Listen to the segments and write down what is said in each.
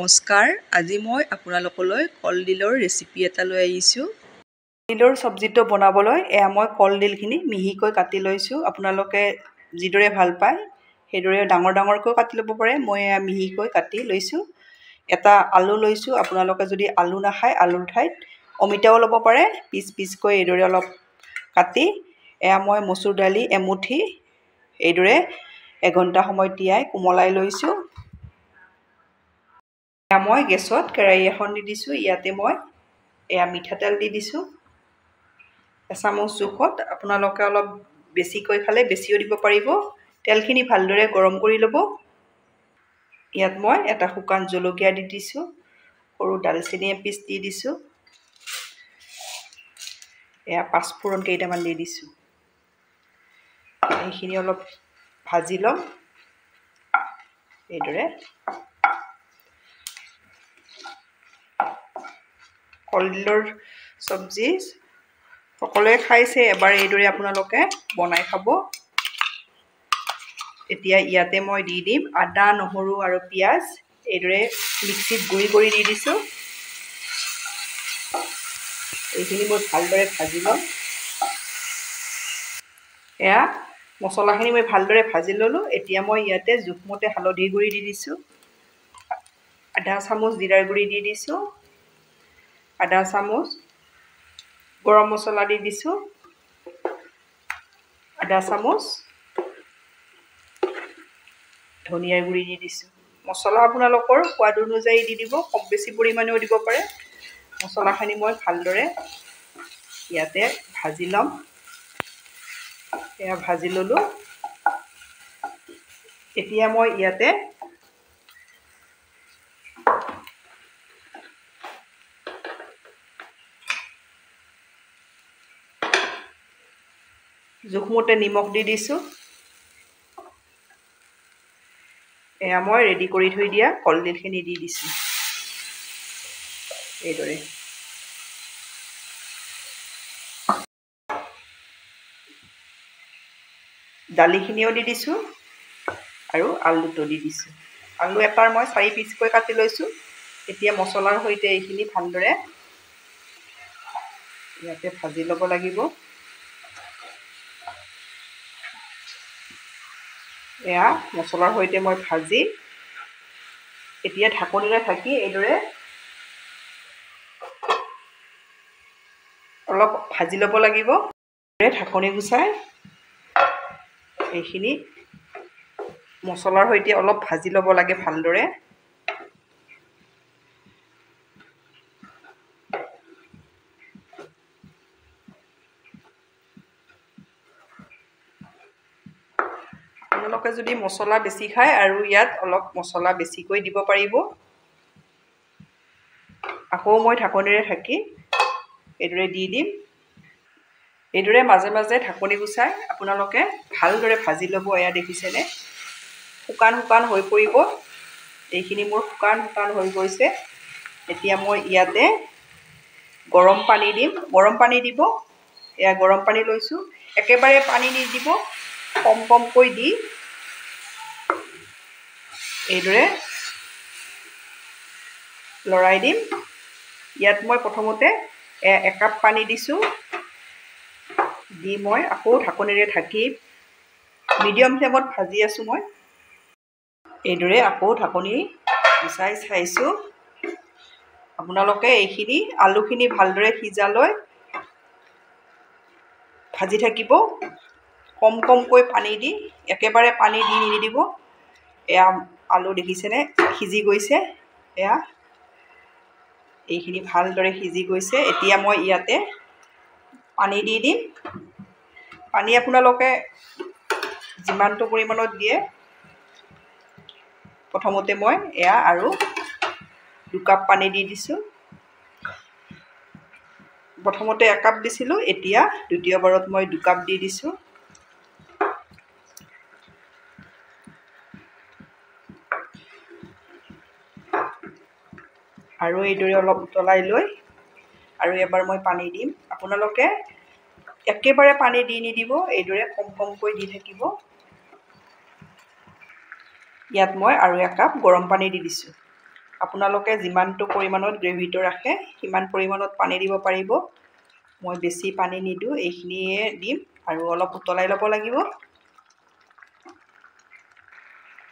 নমস্কাৰ, আজি মই আপোনালোকলৈ কলডিলৰ ৰেচিপি এটা লৈ আহিছোঁ। কলডিলৰ চব্জিটো বনাবলৈ মই কলডিলখিনি মিহিকৈ কাটি লৈছোঁ। আপোনালোকে যিদৰে ভাল পায় সেইদৰে ডাঙৰ ডাঙৰকৈ কাটি ল'ব পাৰে। মই মিহিকৈ কাটি লৈছোঁ। এটা আলু লৈছোঁ। আপোনালোকে যদি আলু নাখায় আলুৰ ঠাইত অমিতাও ল'ব পাৰে। পিচ পিচকৈ এইদৰে অলপ কাটি মই মচুৰ দালি এমুঠি এইদৰে এঘণ্টা সময় তিয়াই কোমলাই লৈছোঁ। মই গেছত কেৰাহী এখন দি দিছোঁ। ইয়াতে মই মিঠাতেল দি দিছোঁ এচামুচ জোখত। আপোনালোকে অলপ বেছিকৈ খালে বেছিও দিব পাৰিব। তেলখিনি ভালদৰে গৰম কৰি ল'ব। ইয়াত মই এটা শুকান জলকীয়া দি দিছোঁ। সৰু দালচেনি এপিচ দি দিছোঁ। পাঁচফোৰণ কেইটামান দি দিছোঁ। এইখিনি অলপ ভাজি ল'ম এইদৰে। কলডিলৰ চব্জি সকলোৱে খাইছে, এবাৰ এইদৰে আপোনালোকে বনাই খাব। এতিয়া ইয়াতে মই দি দিম আদা, নহৰু আৰু পিঁয়াজ। এইদৰে মিক্সিত গুড়ি কৰি দি দিছোঁ। এইখিনি মই ভালদৰে ভাজি ল'ম। মছলাখিনি মই ভালদৰে ভাজি ল'লোঁ। এতিয়া মই ইয়াতে জোখমতে হালধিৰ গুড়ি দি দিছোঁ। আধা চামুচ জিৰাৰ গুড়ি দি দিছোঁ। আধা চামুচ গৰম মছলা দি দিছোঁ। আধা চামুচ ধনিয়াৰ গুড়ি দি দিছোঁ। মছলা আপোনালোকৰ সোৱাদ অনুযায়ী দি দিব, কম বেছি পৰিমাণেও দিব পাৰে। মছলাখিনি মই ভালদৰে ইয়াতে ভাজি ল'ম। ভাজি ল'লোঁ। এতিয়া মই ইয়াতে জোখমতে নিমখ দি দিছোঁ। মই ৰেডি কৰি থৈ দিয়া কলডিলখিনি দি দিছোঁ এইদৰে। দালিখিনিও দি দিছোঁ আৰু আলুটো দি দিছোঁ। আলু এটাৰ মই 4 পিচকৈ কাটি লৈছোঁ। এতিয়া মছলাৰ সৈতে এইখিনি ভালদৰে ইয়াতে ভাজি ল'ব লাগিব। মছলাৰ সৈতে মই ভাজি এতিয়া ঢাকনিৰে ঢাকি এইদৰে অলপ ভাজি ল'ব লাগিব। ঢাকনি গুচাই এইখিনি মছলাৰ সৈতে অলপ ভাজি ল'ব লাগে ভালদৰে। আপোনালোকে যদি মছলা বেছি খায় আৰু ইয়াত অলপ মছলা বেছিকৈ দিব পাৰিব। আকৌ মই ঢাকনিৰে ঢাকি এইদৰে দি দিম। এইদৰে মাজে মাজে ঢাকনি গুচাই আপোনালোকে ভালদৰে ভাজি ল'ব। দেখিছেনে শুকান শুকান হৈ পৰিব। এইখিনি মোৰ শুকান শুকান হৈ গৈছে। এতিয়া মই ইয়াতে গৰম পানী দিম। গৰম পানী দিব। গৰম পানী লৈছোঁ। একেবাৰে পানী নিদিব, কম কমকৈ দি এইদৰে লৰাই দিম। ইয়াত মই প্ৰথমতে 1 কাপ পানী দিছোঁ। দি মই আকৌ ঢাকনিৰে ঢাকি মিডিয়াম ফ্লেমত ভাজি আছোঁ। মই এইদৰে আকৌ ঢাকনি গুচাই চাইছোঁ। আপোনালোকে এইখিনি আলুখিনি ভালদৰে সিজালৈ ভাজি থাকিব। কম কমকৈ পানী দি, একেবাৰে পানী দি নিদিব। আলু দেখিছেনে সিজি গৈছে। এইখিনি ভালদৰে সিজি গৈছে। এতিয়া মই ইয়াতে পানী দি দিম। পানী আপোনালোকে যিমানটো পৰিমাণত দিয়ে। প্ৰথমতে মই আৰু 2 কাপ পানী দি দিছোঁ। প্ৰথমতে 1 কাপ দিছিলোঁ, এতিয়া দ্বিতীয়বাৰত মই 2 কাপ দি দিছোঁ। আৰু এইদৰে অলপ উতলাই লৈ আৰু এবাৰ মই পানী দিম। আপোনালোকে একেবাৰে পানী দি নিদিব, এইদৰে কম কমকৈ দি থাকিব। ইয়াত মই আৰু 1 কাপ গৰম পানী দি দিছোঁ। আপোনালোকে যিমানটো পৰিমাণত গ্ৰেভিটো ৰাখে সিমান পৰিমাণত পানী দিব পাৰিব। মই বেছি পানী নিদিওঁ, এইখিনিয়ে দিম আৰু অলপ উতলাই ল'ব লাগিব।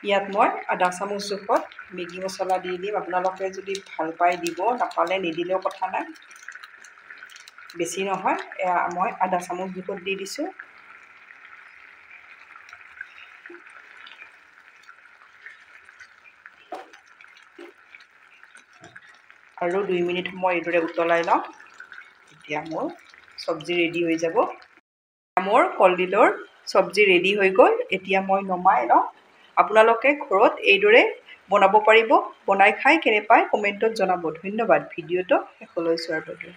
ইয়াত মই আধা চামুচ জোখত মেগী মছলা দি দিম। আপোনালোকে যদি ভাল পায় দিব, নাপালে নিদিলেও কথা নাই, বেছি নহয়। মই আধা চামুচ জোখত দি দিছোঁ। আৰু 2 মিনিট সময় এইদৰে উতলাই লওঁ, এতিয়া মোৰ চব্জি ৰেডি হৈ যাব। মোৰ কলডিলৰ চব্জি ৰেডি হৈ গ'ল। এতিয়া মই নমাই লওঁ। আপোনালোকে ঘৰত এইদৰে বনাব পাৰিব। বনাই খাই কেনে পায় কমেণ্টত জনাব। ধন্যবাদ ভিডিঅ'টো শেষলৈ চোৱাৰ বাবে।